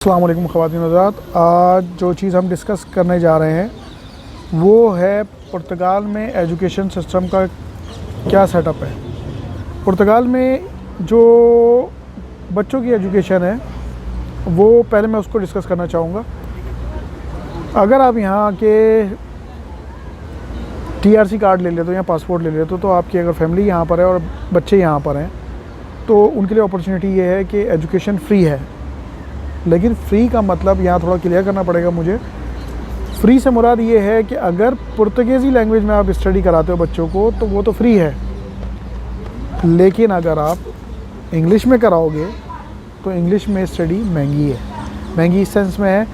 अस्सलाम वालेकुम ख़वातीन हज़रात। आज जो चीज़ हम डिस्कस करने जा रहे हैं वो है पुर्तगाल में एजुकेशन सिस्टम का क्या सेटअप है। पुर्तगाल में जो बच्चों की एजुकेशन है वो पहले मैं उसको डिस्कस करना चाहूँगा। अगर आप यहाँ के TRC कार्ड ले लेते हो या पासपोर्ट ले लेते हो, तो आपकी अगर फैमिली यहाँ पर है और बच्चे यहाँ पर हैं तो उनके लिए अपॉर्चुनिटी ये है कि एजुकेशन फ्री है। लेकिन फ्री का मतलब यहाँ थोड़ा क्लियर करना पड़ेगा मुझे। फ्री से मुराद ये है कि अगर पुर्तगाली लैंग्वेज में आप स्टडी कराते हो बच्चों को तो वो तो फ्री है, लेकिन अगर आप इंग्लिश में कराओगे तो इंग्लिश में स्टडी महंगी है। महंगी इस सेंस में है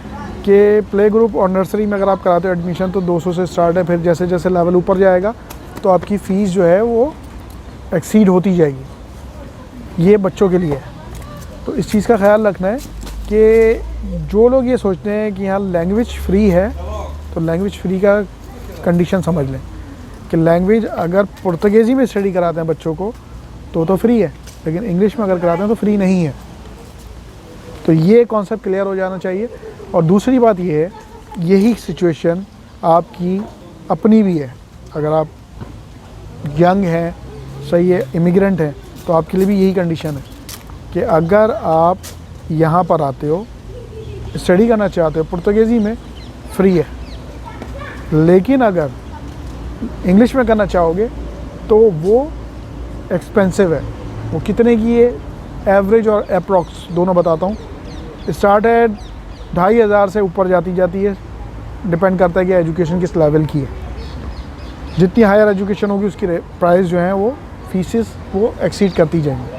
कि प्ले ग्रुप और नर्सरी में अगर आप कराते हो एडमिशन तो 200 से स्टार्ट है, फिर जैसे जैसे लेवल ऊपर जाएगा तो आपकी फ़ीस जो है वो एक्सीड होती जाएगी। ये बच्चों के लिए है, तो इस चीज़ का ख्याल रखना है कि जो लोग ये सोचते हैं कि यहाँ लैंग्वेज फ्री है तो लैंग्वेज फ्री का कंडीशन समझ लें कि लैंग्वेज अगर पुर्तगाली में स्टडी कराते हैं बच्चों को तो फ्री है, लेकिन इंग्लिश में अगर कराते हैं तो फ्री नहीं है। तो ये कॉन्सेप्ट क्लियर हो जाना चाहिए। और दूसरी बात ये है, यही सिचुएशन आपकी अपनी भी है। अगर आप यंग हैं, सही है, इमिग्रेंट हैं, तो आपके लिए भी यही कंडीशन है कि अगर आप यहाँ पर आते हो, स्टडी करना चाहते हो पुर्तगाली में, फ्री है, लेकिन अगर इंग्लिश में करना चाहोगे तो वो एक्सपेंसिव है। वो कितने की है, एवरेज और अप्रॉक्स दोनों बताता हूँ। स्टार्ट है 2500 से ऊपर जाती है, डिपेंड करता है कि एजुकेशन किस लेवल की है। जितनी हायर एजुकेशन होगी उसकी प्राइस जो है वो फीसेस वो एक्सीड करती जाएंगी।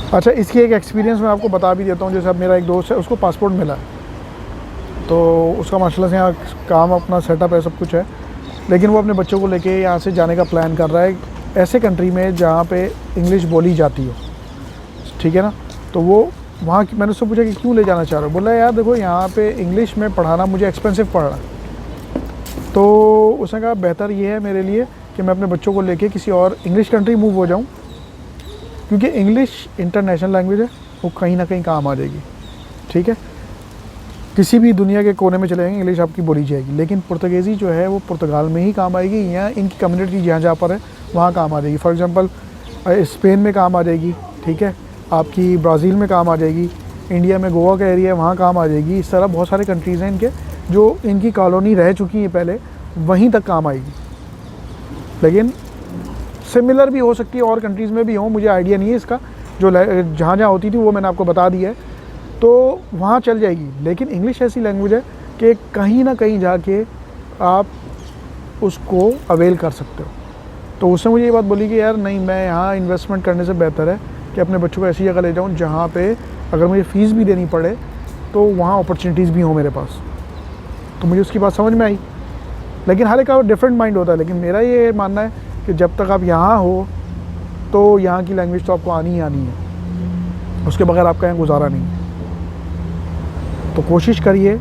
अच्छा, इसकी एक एक्सपीरियंस मैं आपको बता भी देता हूँ। जैसे अब मेरा एक दोस्त है, उसको पासपोर्ट मिला है, तो उसका माशाल्लाह से यहाँ काम अपना सेटअप है, सब कुछ है, लेकिन वो अपने बच्चों को लेके यहाँ से जाने का प्लान कर रहा है ऐसे कंट्री में जहाँ पे इंग्लिश बोली जाती हो, ठीक है ना। तो वो वहाँ की, मैंने उससे पूछा कि क्यों ले जाना चाह रहे हो, बोला यार देखो यहाँ पे इंग्लिश में पढ़ाना मुझे एक्सपेंसिव पड़ रहा है। तो उसने कहा बेहतर ये है मेरे लिए कि मैं अपने बच्चों को लेके किसी और इंग्लिश कंट्री मूव हो जाऊँ, क्योंकि इंग्लिश इंटरनेशनल लैंग्वेज है, वो कहीं ना कहीं काम आ जाएगी, ठीक है। किसी भी दुनिया के कोने में चले जाएंगे इंग्लिश आपकी बोली जाएगी, लेकिन पुर्तगाली जो है वो पुर्तगाल में ही काम आएगी, या इनकी कम्युनिटी जहाँ जहाँ पर है वहाँ काम आ जाएगी। फॉर एग्जांपल स्पेन में काम आ जाएगी, ठीक है, आपकी ब्राज़ील में काम आ जाएगी, इंडिया में गोवा का एरिया है वहाँ काम आ जाएगी। इस तरह बहुत सारे कंट्रीज़ हैं इनके जो इनकी कॉलोनी रह चुकी है पहले, वहीं तक काम आएगी। लेकिन सिमिलर भी हो सकती है और कंट्रीज़ में भी हो, मुझे आइडिया नहीं है इसका। जो जहाँ जहाँ होती थी वो मैंने आपको बता दिया है, तो वहाँ चल जाएगी। लेकिन इंग्लिश ऐसी लैंग्वेज है कि कहीं ना कहीं जाके आप उसको अवेल कर सकते हो। तो उसने मुझे ये बात बोली कि यार नहीं, मैं यहाँ इन्वेस्टमेंट करने से बेहतर है कि अपने बच्चों को ऐसी जगह ले जाऊँ जहाँ पे अगर मुझे फ़ीस भी देनी पड़े तो वहाँ अपॉर्चुनिटीज़ भी हों मेरे पास। तो मुझे उसकी बात समझ में आई, लेकिन हर एक का डिफरेंट माइंड होता है। लेकिन मेरा ये मानना है कि जब तक आप यहाँ हो तो यहाँ की लैंग्वेज तो आपको आनी ही आनी है, उसके बगैर आपका यहाँ गुजारा नहीं है। तो कोशिश करिए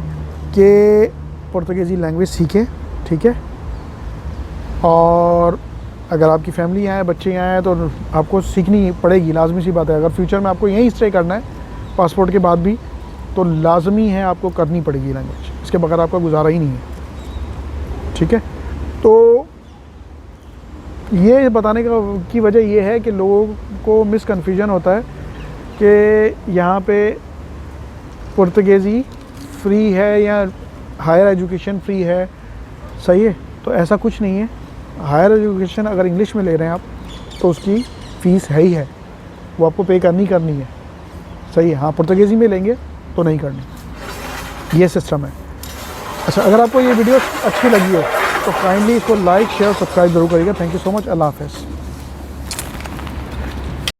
कि पुर्तगाली लैंग्वेज सीखें, ठीक है। और अगर आपकी फैमिली यहाँ है, बच्चे यहाँ हैं, तो आपको सीखनी पड़ेगी, लाजमी सी बात है। अगर फ्यूचर में आपको यहीं स्टे करना है पासपोर्ट के बाद भी, तो लाजमी है आपको करनी पड़ेगी लैंग्वेज, इसके बगैर आपका गुजारा ही नहीं है, ठीक है। तो ये बताने की वजह ये है कि लोगों को मिसकन्फ्यूजन होता है कि यहाँ पे पुर्तगाली फ्री है या हायर एजुकेशन फ्री है, सही है। तो ऐसा कुछ नहीं है। हायर एजुकेशन अगर इंग्लिश में ले रहे हैं आप तो उसकी फ़ीस है ही है, वो आपको पे करनी है, सही है। हाँ, पुर्तगाली में लेंगे तो नहीं करनी, ये सिस्टम है। अच्छा, अगर आपको ये वीडियो अच्छी लगी हो तो काइंडली इसको लाइक, शेयर, सब्सक्राइब जरूर करिएगा। Thank you so much. अल्लाह हाफ़िज़।